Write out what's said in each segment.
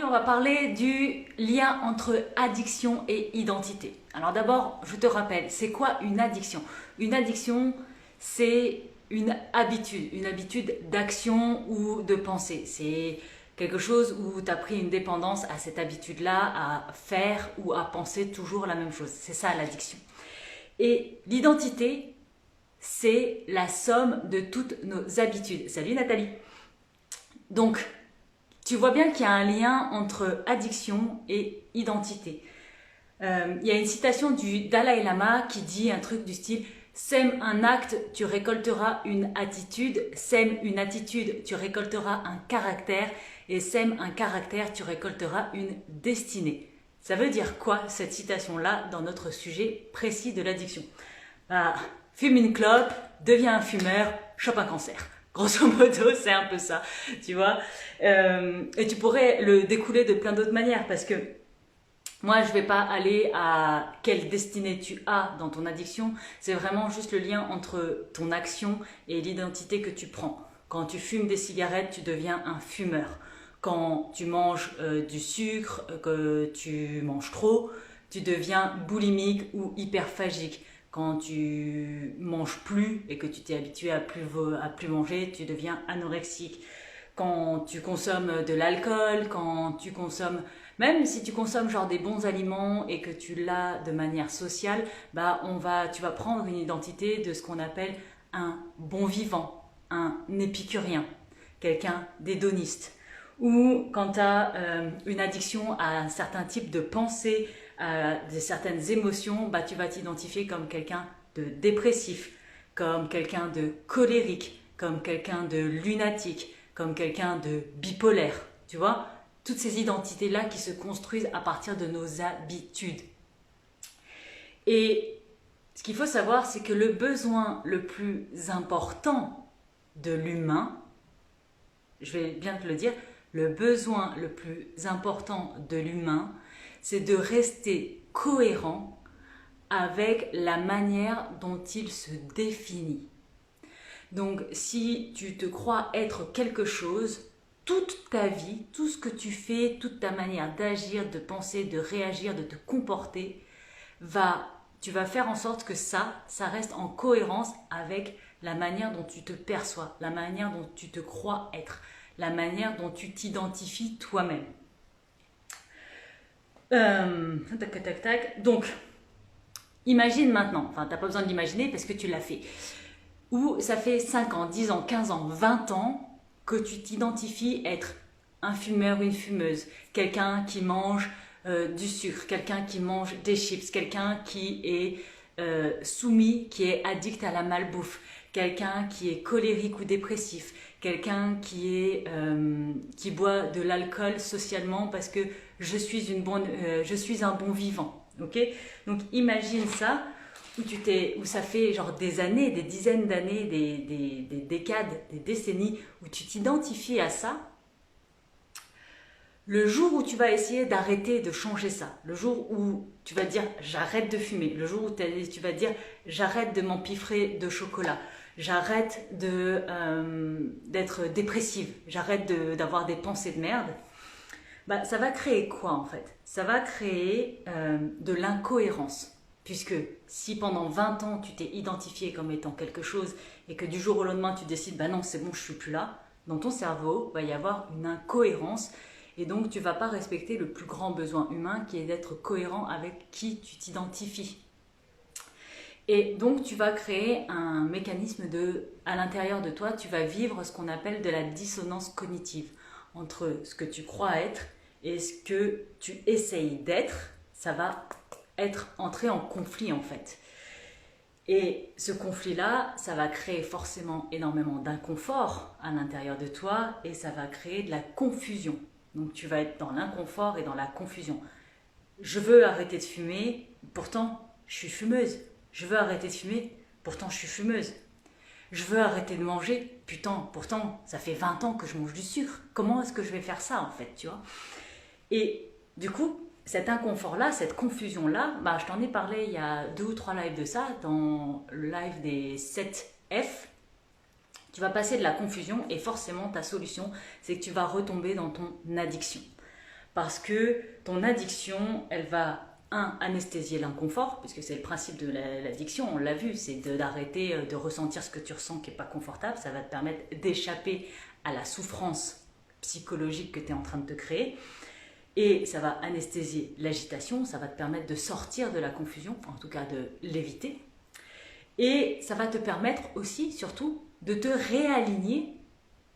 on va parler du lien entre addiction et identité. Alors d'abord, je te rappelle, c'est quoi une addiction? Une addiction, c'est une habitude d'action ou de pensée. C'est quelque chose où tu as pris une dépendance à cette habitude-là, à faire ou à penser toujours la même chose. C'est ça l'addiction. Et l'identité, c'est la somme de toutes nos habitudes. Salut Nathalie. Donc, tu vois bien qu'il y a un lien entre addiction et identité. Il y a une citation du Dalai Lama qui dit un truc du style « Sème un acte, tu récolteras une attitude. Sème une attitude, tu récolteras un caractère. Et sème un caractère, tu récolteras une destinée. » Ça veut dire quoi cette citation-là dans notre sujet précis de l'addiction? Fume une clope, deviens un fumeur, chope un cancer. Grosso modo, c'est un peu ça, tu vois. Et tu pourrais le découler de plein d'autres manières parce que moi, je vais pas aller à quelle destinée tu as dans ton addiction. C'est vraiment juste le lien entre ton action et l'identité que tu prends. Quand tu fumes des cigarettes, tu deviens un fumeur. Quand tu manges du sucre, que tu manges trop, tu deviens boulimique ou hyperphagique. Quand tu manges plus et que tu t'es habitué à plus manger, tu deviens anorexique. Quand tu consommes de l'alcool, quand tu consommes, même si tu consommes genre des bons aliments et que tu l'as de manière sociale, tu vas prendre une identité de ce qu'on appelle un bon vivant, un épicurien, quelqu'un d'hédoniste. Ou quand tu as une addiction à un certain type de pensée, de certaines émotions, tu vas t'identifier comme quelqu'un de dépressif, comme quelqu'un de colérique, comme quelqu'un de lunatique, comme quelqu'un de bipolaire. Tu vois, toutes ces identités-là qui se construisent à partir de nos habitudes. Et ce qu'il faut savoir, c'est que le besoin le plus important de l'humain, je vais bien te le dire, le besoin le plus important de l'humain, c'est de rester cohérent avec la manière dont il se définit. Donc, si tu te crois être quelque chose, toute ta vie, tout ce que tu fais, toute ta manière d'agir, de penser, de réagir, de te comporter, tu vas faire en sorte que ça reste en cohérence avec la manière dont tu te perçois, la manière dont tu te crois être, la manière dont tu t'identifies toi-même. Donc, imagine maintenant, tu n'as pas besoin de l'imaginer parce que tu l'as fait, où ça fait 5 ans, 10 ans, 15 ans, 20 ans que tu t'identifies être un fumeur, une fumeuse, quelqu'un qui mange du sucre, quelqu'un qui mange des chips, quelqu'un qui est soumis, qui est addict à la malbouffe, quelqu'un qui est colérique ou dépressif, quelqu'un qui boit de l'alcool socialement parce que je suis un bon vivant. Okay, donc imagine ça où ça fait genre des années, des dizaines d'années, des décades, des décennies où tu t'identifies à ça. Le jour où tu vas essayer d'arrêter de changer ça, le jour où tu vas dire j'arrête de fumer, le jour où tu vas dire j'arrête de m'empiffrer de chocolat, j'arrête d'être dépressive, j'arrête d'avoir des pensées de merde, ça va créer quoi en fait? Ça va créer de l'incohérence. Puisque si pendant 20 ans tu t'es identifié comme étant quelque chose et que du jour au lendemain tu décides non c'est bon je suis plus là, dans ton cerveau va y avoir une incohérence et donc tu vas pas respecter le plus grand besoin humain qui est d'être cohérent avec qui tu t'identifies. Et donc tu vas créer un mécanisme à l'intérieur de toi, tu vas vivre ce qu'on appelle de la dissonance cognitive entre ce que tu crois être et ce que tu essayes d'être. Ça va être entré en conflit en fait. Et ce conflit-là, ça va créer forcément énormément d'inconfort à l'intérieur de toi et ça va créer de la confusion. Donc tu vas être dans l'inconfort et dans la confusion. Je veux arrêter de fumer, pourtant je suis fumeuse. Je veux arrêter de fumer, pourtant je suis fumeuse. Je veux arrêter de manger, pourtant ça fait 20 ans que je mange du sucre. Comment est-ce que je vais faire ça en fait, tu vois? Et du coup, cet inconfort-là, cette confusion-là, je t'en ai parlé il y a 2 ou 3 lives de ça, dans le live des 7F. Tu vas passer de la confusion et forcément ta solution, c'est que tu vas retomber dans ton addiction. Parce que ton addiction, elle va, anesthésier l'inconfort, puisque c'est le principe de l'addiction, on l'a vu, c'est d'arrêter de ressentir ce que tu ressens qui n'est pas confortable. Ça va te permettre d'échapper à la souffrance psychologique que tu es en train de te créer. Et ça va anesthésier l'agitation, ça va te permettre de sortir de la confusion, en tout cas de l'éviter. Et ça va te permettre aussi, surtout, de te réaligner,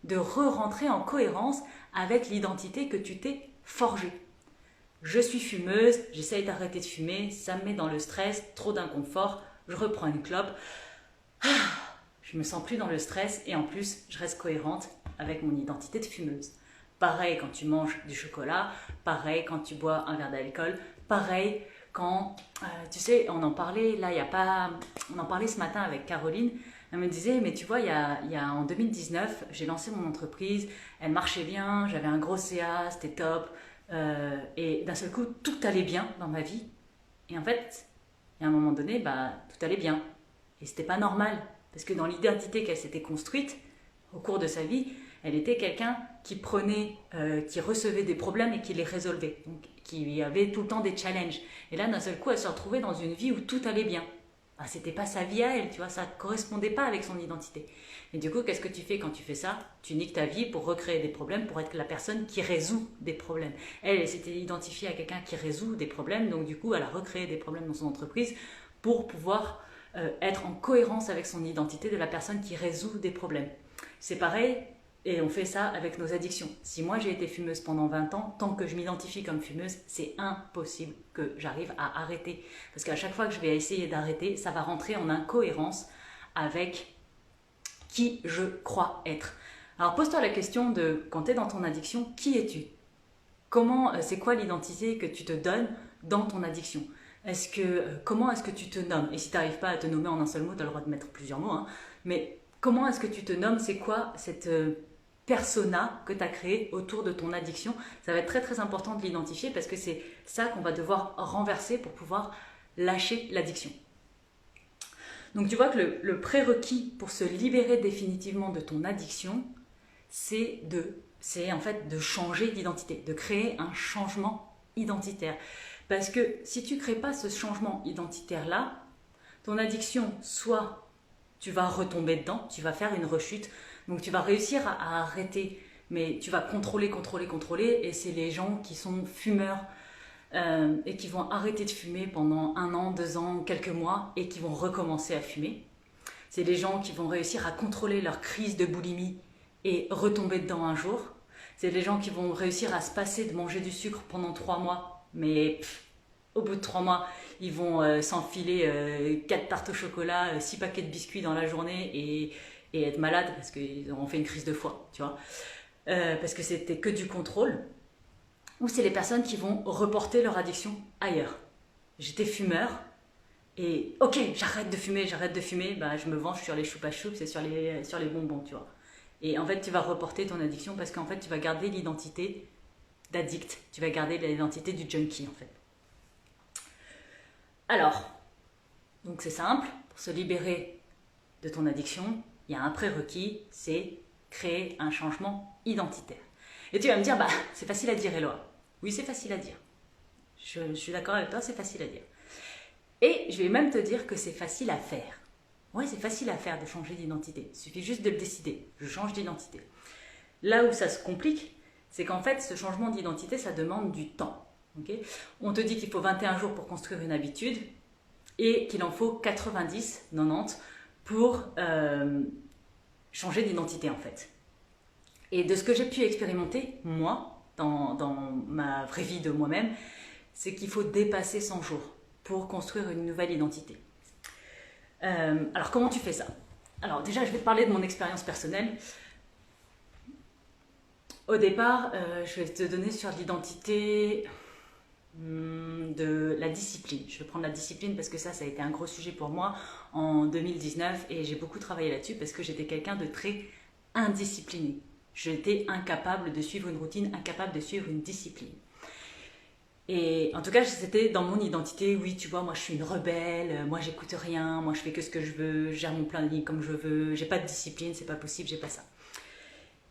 de re-rentrer en cohérence avec l'identité que tu t'es forgée. Je suis fumeuse, j'essaye d'arrêter de fumer, ça me met dans le stress, trop d'inconfort, je reprends une clope, je me sens plus dans le stress et en plus, je reste cohérente avec mon identité de fumeuse. Pareil quand tu manges du chocolat, pareil quand tu bois un verre d'alcool, pareil quand, tu sais, on en parlait là, on en parlait ce matin avec Caroline. Elle me disait, mais tu vois, en 2019, j'ai lancé mon entreprise, elle marchait bien, j'avais un gros CA, c'était top, et d'un seul coup, tout allait bien dans ma vie. Et en fait, à un moment donné, tout allait bien. Et c'était pas normal, parce que dans l'identité qu'elle s'était construite, au cours de sa vie, elle était quelqu'un qui qui recevait des problèmes et qui les résolvait. Donc, qui avait tout le temps des challenges. Et là, d'un seul coup, elle se retrouvait dans une vie où tout allait bien. C'était pas sa vie à elle, tu vois, ça correspondait pas avec son identité. Et du coup, qu'est-ce que tu fais quand tu fais ça? Tu niques ta vie pour recréer des problèmes, pour être la personne qui résout des problèmes. Elle s'était identifiée à quelqu'un qui résout des problèmes, donc du coup, elle a recréé des problèmes dans son entreprise pour pouvoir être en cohérence avec son identité de la personne qui résout des problèmes. C'est pareil, et on fait ça avec nos addictions. Si moi j'ai été fumeuse pendant 20 ans, tant que je m'identifie comme fumeuse, c'est impossible que j'arrive à arrêter. Parce qu'à chaque fois que je vais essayer d'arrêter, ça va rentrer en incohérence avec qui je crois être. Alors pose-toi la question de, quand tu es dans ton addiction, qui es-tu? C'est quoi l'identité que tu te donnes dans ton addiction? Comment est-ce que tu te nommes? Et si tu n'arrives pas à te nommer en un seul mot, tu as le droit de mettre plusieurs mots, hein, mais comment est-ce que tu te nommes? C'est quoi cette persona que tu as créé autour de ton addiction? Ça va être très très important de l'identifier parce que c'est ça qu'on va devoir renverser pour pouvoir lâcher l'addiction. Donc tu vois que le prérequis pour se libérer définitivement de ton addiction, c'est en fait de changer d'identité, de créer un changement identitaire. Parce que si tu ne crées pas ce changement identitaire-là, ton addiction, soit tu vas retomber dedans, tu vas faire une rechute, donc tu vas réussir à arrêter, mais tu vas contrôler, et c'est les gens qui sont fumeurs et qui vont arrêter de fumer pendant 1 an, 2 ans, quelques mois, et qui vont recommencer à fumer. C'est les gens qui vont réussir à contrôler leur crise de boulimie et retomber dedans un jour. C'est les gens qui vont réussir à se passer de manger du sucre pendant 3 mois, mais au bout de 3 mois, ils vont s'enfiler 4 tartes au chocolat, 6 paquets de biscuits dans la journée et être malades parce qu'ils auront fait une crise de foie, tu vois. Parce que c'était que du contrôle. Ou c'est les personnes qui vont reporter leur addiction ailleurs. J'étais fumeur et ok, j'arrête de fumer, je me venge sur les choupa-choups et sur les bonbons, tu vois. Et en fait, tu vas reporter ton addiction parce qu'en fait, tu vas garder l'identité d'addict, tu vas garder l'identité du junkie, en fait. Alors, donc c'est simple, pour se libérer de ton addiction, il y a un prérequis, c'est créer un changement identitaire. Et tu vas me dire, c'est facile à dire, Éloi. Oui, c'est facile à dire. Je suis d'accord avec toi, c'est facile à dire. Et je vais même te dire que c'est facile à faire. Oui, c'est facile à faire de changer d'identité. Il suffit juste de le décider. Je change d'identité. Là où ça se complique, c'est qu'en fait, ce changement d'identité, ça demande du temps. Okay, on te dit qu'il faut 21 jours pour construire une habitude et qu'il en faut 90, 90 pour changer d'identité en fait. Et de ce que j'ai pu expérimenter, moi, dans ma vraie vie de moi-même, c'est qu'il faut dépasser 100 jours pour construire une nouvelle identité. Alors comment tu fais ça? Alors déjà, je vais te parler de mon expérience personnelle. Au départ, je vais te donner sur l'identité de la discipline. Je vais prendre la discipline parce que ça a été un gros sujet pour moi en 2019 et j'ai beaucoup travaillé là-dessus parce que j'étais quelqu'un de très indiscipliné. J'étais incapable de suivre une routine, incapable de suivre une discipline. Et en tout cas, c'était dans mon identité, oui, tu vois, moi je suis une rebelle, moi j'écoute rien, moi je fais que ce que je veux, je gère mon planning comme je veux, j'ai pas de discipline, c'est pas possible, j'ai pas ça.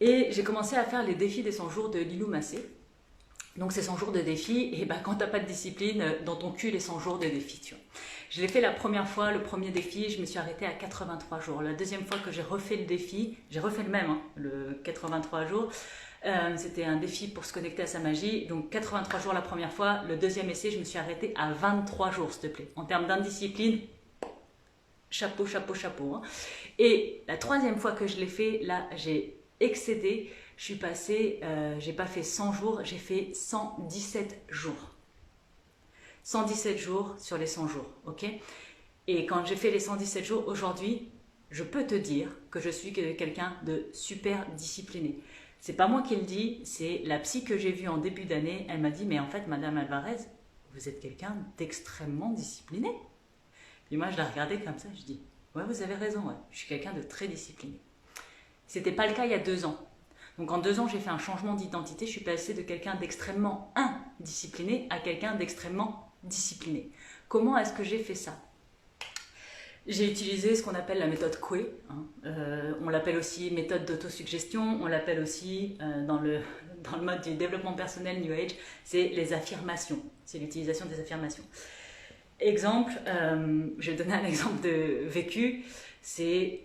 Et j'ai commencé à faire les défis des 100 jours de Lilou Massé. Donc c'est 100 jours de défi, et ben quand t'as pas de discipline, dans ton cul les 100 jours de défi, tu vois. Je l'ai fait la première fois, le premier défi, je me suis arrêtée à 83 jours. La deuxième fois que j'ai refait le défi, j'ai refait le même, hein, le 83 jours, c'était un défi pour se connecter à sa magie. Donc 83 jours la première fois, le deuxième essai, je me suis arrêtée à 23 jours, s'il te plaît. En termes d'indiscipline, chapeau, chapeau, chapeau. Hein. Et la troisième fois que je l'ai fait, là, j'ai excédé. Je suis passée, j'ai pas fait 100 jours, j'ai fait 117 jours. 117 jours sur les 100 jours, ok? Et quand j'ai fait les 117 jours, aujourd'hui, je peux te dire que je suis quelqu'un de super discipliné. C'est pas moi qui le dis, c'est la psy que j'ai vue en début d'année. Elle m'a dit, mais en fait, Madame Alvarez, vous êtes quelqu'un d'extrêmement discipliné. Et moi, je la regardais comme ça, je dis, ouais, vous avez raison, ouais, je suis quelqu'un de très discipliné. C'était pas le cas il y a 2 ans. Donc en 2 ans, j'ai fait un changement d'identité. Je suis passée de quelqu'un d'extrêmement indiscipliné à quelqu'un d'extrêmement discipliné. Comment est-ce que j'ai fait ça? J'ai utilisé ce qu'on appelle la méthode Coué. Hein. On l'appelle aussi méthode d'autosuggestion. On l'appelle aussi, dans le mode du développement personnel New Age, c'est les affirmations. C'est l'utilisation des affirmations. Exemple, je vais donner un exemple de vécu. C'est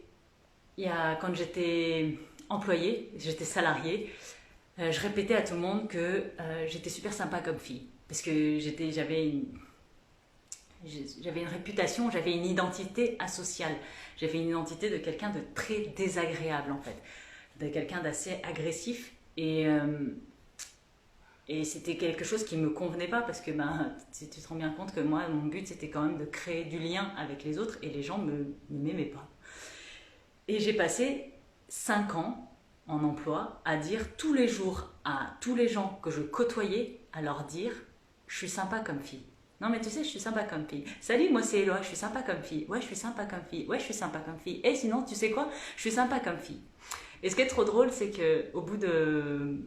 quand j'étais employée, j'étais salariée, je répétais à tout le monde que j'étais super sympa comme fille. Parce que j'avais une réputation, j'avais une identité asociale. J'avais une identité de quelqu'un de très désagréable en fait. De quelqu'un d'assez agressif. Et c'était quelque chose qui ne me convenait pas parce que tu te rends bien compte que moi, mon but c'était quand même de créer du lien avec les autres et les gens ne m'aimaient pas. Et j'ai passé 5 ans en emploi à dire tous les jours à tous les gens que je côtoyais, à leur dire « je suis sympa comme fille ». Non mais tu sais, je suis sympa comme fille. Salut, moi c'est Eloi, je suis sympa comme fille. Ouais, je suis sympa comme fille. Ouais, je suis sympa comme fille. Et sinon, tu sais quoi? Je suis sympa comme fille. Et ce qui est trop drôle, c'est qu'au bout de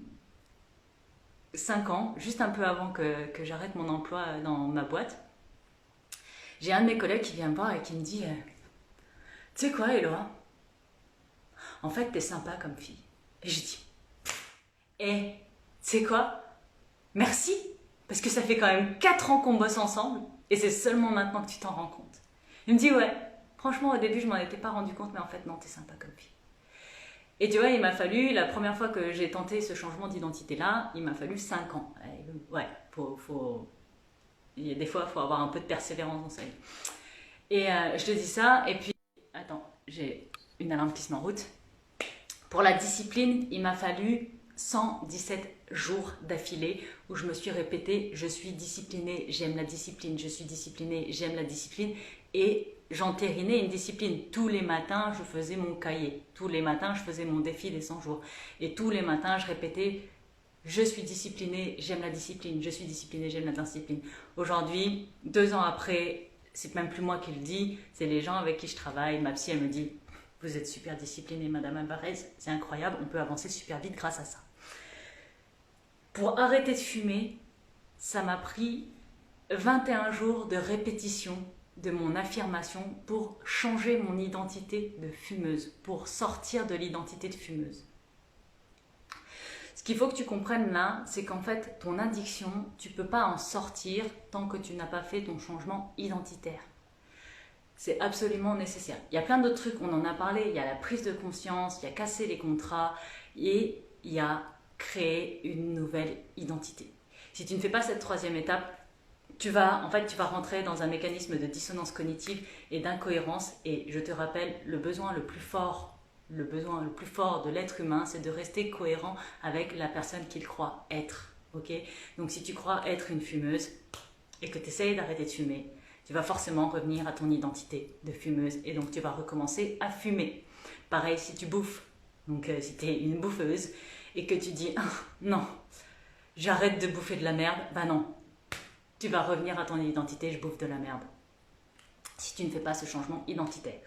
5 ans, juste un peu avant que j'arrête mon emploi dans ma boîte, j'ai un de mes collègues qui vient me voir et qui me dit « tu sais quoi, Eloi? En fait, t'es sympa comme fille. » Et je dis « tu sais quoi? Merci, parce que ça fait quand même 4 ans qu'on bosse ensemble et c'est seulement maintenant que tu t'en rends compte. » Il me dit « ouais, franchement, au début, je m'en étais pas rendu compte, mais en fait, non, t'es sympa comme fille. » Et tu vois, il m'a fallu, la première fois que j'ai tenté ce changement d'identité-là, il m'a fallu 5 ans. Ouais, il y a des fois, il faut avoir un peu de persévérance dans sa vie. Et je te dis ça, et puis, attends, j'ai une alarme qui se met en route. Pour la discipline, il m'a fallu 117 jours d'affilée où je me suis répété « je suis disciplinée, j'aime la discipline, je suis disciplinée, j'aime la discipline » et j'entérinais une discipline. Tous les matins, je faisais mon cahier. Tous les matins, je faisais mon défi des 100 jours. Et tous les matins, je répétais « je suis disciplinée, j'aime la discipline, je suis disciplinée, j'aime la discipline ». Aujourd'hui, 2 ans après, c'est même plus moi qui le dis, c'est les gens avec qui je travaille. Ma psy, elle me dit « vous êtes super disciplinée, Madame Alvarez, c'est incroyable, on peut avancer super vite grâce à ça ». Pour arrêter de fumer, ça m'a pris 21 jours de répétition de mon affirmation pour changer mon identité de fumeuse, pour sortir de l'identité de fumeuse. Ce qu'il faut que tu comprennes là, c'est qu'en fait, ton addiction, tu ne peux pas en sortir tant que tu n'as pas fait ton changement identitaire. C'est absolument nécessaire. Il y a plein d'autres trucs, on en a parlé, il y a la prise de conscience, il y a casser les contrats et il y a créer une nouvelle identité. Si tu ne fais pas cette 3e étape, tu vas rentrer dans un mécanisme de dissonance cognitive et d'incohérence. Et je te rappelle, le besoin le plus fort de l'être humain, c'est de rester cohérent avec la personne qu'il croit être. Okay? Donc si tu crois être une fumeuse et que tu essayes d'arrêter de fumer, tu vas forcément revenir à ton identité de fumeuse et donc tu vas recommencer à fumer. Pareil si tu bouffes, donc si tu es une bouffeuse et que tu dis « non, j'arrête de bouffer de la merde », ben non. Tu vas revenir à ton identité, je bouffe de la merde. Si tu ne fais pas ce changement identitaire.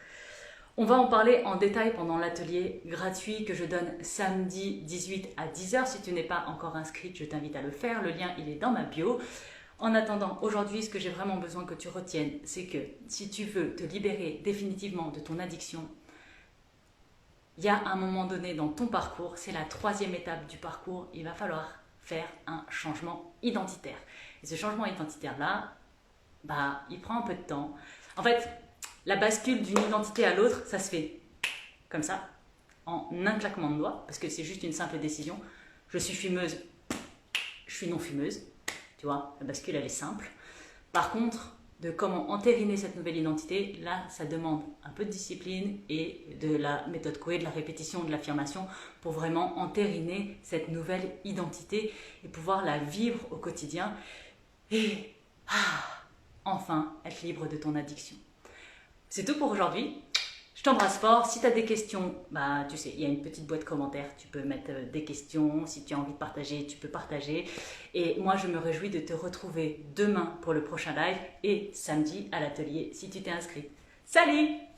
On va en parler en détail pendant l'atelier gratuit que je donne samedi 18 à 10h. Si tu n'es pas encore inscrite, je t'invite à le faire. Le lien, il est dans ma bio. En attendant, aujourd'hui, ce que j'ai vraiment besoin que tu retiennes, c'est que si tu veux te libérer définitivement de ton addiction, il y a un moment donné dans ton parcours, c'est la 3e étape du parcours, il va falloir faire un changement identitaire. Et ce changement identitaire-là, il prend un peu de temps. En fait, la bascule d'une identité à l'autre, ça se fait comme ça, en un claquement de doigts, parce que c'est juste une simple décision. Je suis fumeuse, je suis non fumeuse. Tu vois, la bascule, elle est simple. Par contre, de comment entériner cette nouvelle identité, là, ça demande un peu de discipline et de la méthode Coué, de la répétition, de l'affirmation, pour vraiment entériner cette nouvelle identité et pouvoir la vivre au quotidien et enfin être libre de ton addiction. C'est tout pour aujourd'hui. Je t'embrasse fort. Si tu as des questions, tu sais, il y a une petite boîte commentaires. Tu peux mettre des questions. Si tu as envie de partager, tu peux partager. Et moi, je me réjouis de te retrouver demain pour le prochain live et samedi à l'atelier si tu t'es inscrit. Salut!